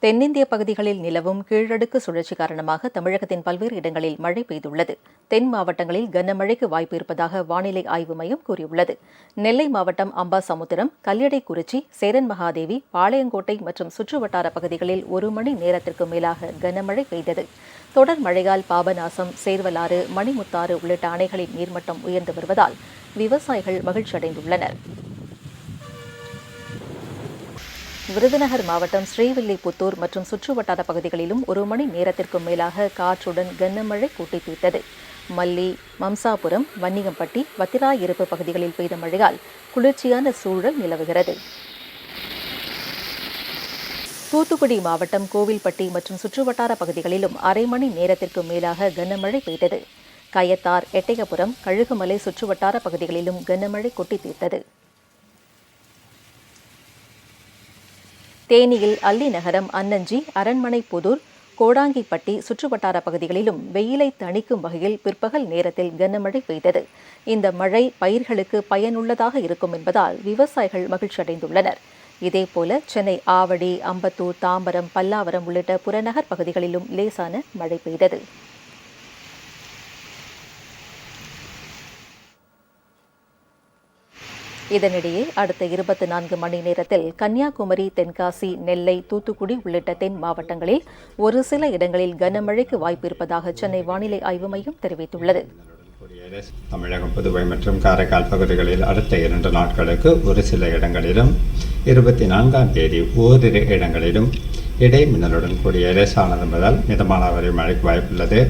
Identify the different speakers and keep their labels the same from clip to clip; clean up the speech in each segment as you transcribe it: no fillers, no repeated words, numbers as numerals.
Speaker 1: தென்னிந்திய பகுதிகளில் நிலவும் கீழடுக்கு சுழற்சி காரணமாக தமிழகத்தின் பல்வேறு இடங்களில் மழை பெய்துள்ளது. தென் மாவட்டங்களில் கனமழைக்கு வாய்ப்பு இருப்பதாக வானிலை ஆய்வு மையம் கூறியுள்ளது. நெல்லை மாவட்டம் அம்பாசமுத்திரம், கல்லிடைக்குறிச்சி, சேரன் மகாதேவி, பாளையங்கோட்டை மற்றும் சுற்றுவட்டார பகுதிகளில் 1 மணி நேரத்திற்கு மேலாக கனமழை பெய்தது. தொடர் மழையால் பாபநாசம், சேர்வலாறு, மணிமுத்தாறு உள்ளிட்ட அணைகளின் நீர்மட்டம் உயர்ந்து வருவதால் விவசாயிகள் மகிழ்ச்சியடைந்துள்ளனர். விருதுநகர் மாவட்டம் ஸ்ரீவில்லிபுத்தூர் மற்றும் சுற்றுவட்டார பகுதிகளிலும் 1 மணி நேரத்திற்கும் மேலாக காற்றுடன் கனமழை கொட்டி தீர்த்தது. மல்லி, மம்சாபுரம், வன்னியம்பட்டி, வத்திராயிருப்பு பகுதிகளில் பெய்த மழையால் குளிர்ச்சியான சூழல் நிலவுகிறது. தூத்துக்குடி மாவட்டம் கோவில்பட்டி மற்றும் சுற்றுவட்டார பகுதிகளிலும் 1/2 மணி நேரத்திற்கு மேலாக கனமழை பெய்தது. கயத்தார், எட்டயபுரம், கழுகுமலை சுற்றுவட்டார பகுதிகளிலும் கனமழை கொட்டி தீர்த்தது. தேனியில் அல்லிநகரம், அன்னஞ்சி, அரண்மனைப்புதூர், கோடாங்கிப்பட்டி சுற்றுவட்டார பகுதிகளிலும் வெயிலை தணிக்கும் வகையில் பிற்பகல் நேரத்தில் கனமழை பெய்தது. இந்த மழை பயிர்களுக்கு பயனுள்ளதாக இருக்கும் என்பதால் விவசாயிகள் மகிழ்ச்சியடைந்துள்ளனர். இதேபோல சென்னை ஆவடி, அம்பத்தூர், தாம்பரம், பல்லாவரம் உள்ளிட்ட புறநகர் பகுதிகளிலும் லேசான மழை பெய்தது. இதனிடையே அடுத்த 24 மணி நேரத்தில் கன்னியாகுமரி, தென்காசி, நெல்லை, தூத்துக்குடி உள்ளிட்ட தென் மாவட்டங்களில் ஒரு சில இடங்களில் கனமழைக்கு வாய்ப்பு இருப்பதாக சென்னை வானிலை ஆய்வு மையம் தெரிவித்துள்ளது.
Speaker 2: தமிழகம், புதுவை மற்றும் காரைக்கால் பகுதிகளில் அடுத்த 2 நாட்களுக்கு ஒரு சில இடங்களிலும் 24ஆம் தேதி ஓரிரு இடங்களிலும் இடைமின்னலுடன் கூடிய லேசானது முதல் மிதமான வரை மழைக்கு வாய்ப்புள்ளது.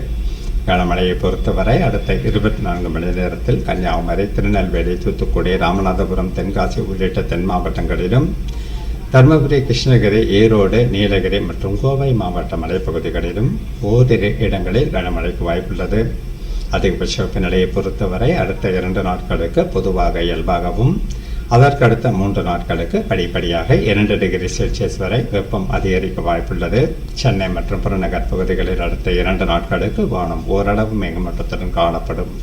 Speaker 2: கனமழையை பொறுத்தவரை அடுத்த 24 மணி நேரத்தில் கன்னியாகுமரி, திருநெல்வேலி, தூத்துக்குடி, ராமநாதபுரம், தென்காசி உள்ளிட்ட தென் மாவட்டங்களிலும், தருமபுரி, கிருஷ்ணகிரி, ஈரோடு, நீலகிரி மற்றும் கோவை மாவட்ட மலைப்பகுதிகளிலும் ஓரிரு இடங்களில் கனமழைக்கு வாய்ப்புள்ளது. அதிகபட்ச வெப்பநிலையை பொறுத்தவரை அடுத்த 2 நாட்களுக்கு பொதுவாக இயல்பாகவும், அதற்கடுத்த 3 நாட்களுக்கு படிப்படியாக 2 டிகிரி செல்சியஸ் வரை வெப்பம் அதிகரிக்க வாய்ப்புள்ளது. சென்னை மற்றும் புறநகர் பகுதிகளில் அடுத்த 2 நாட்களுக்கு வானம் ஓரளவு மேகமூட்டத்துடன் காணப்படும்.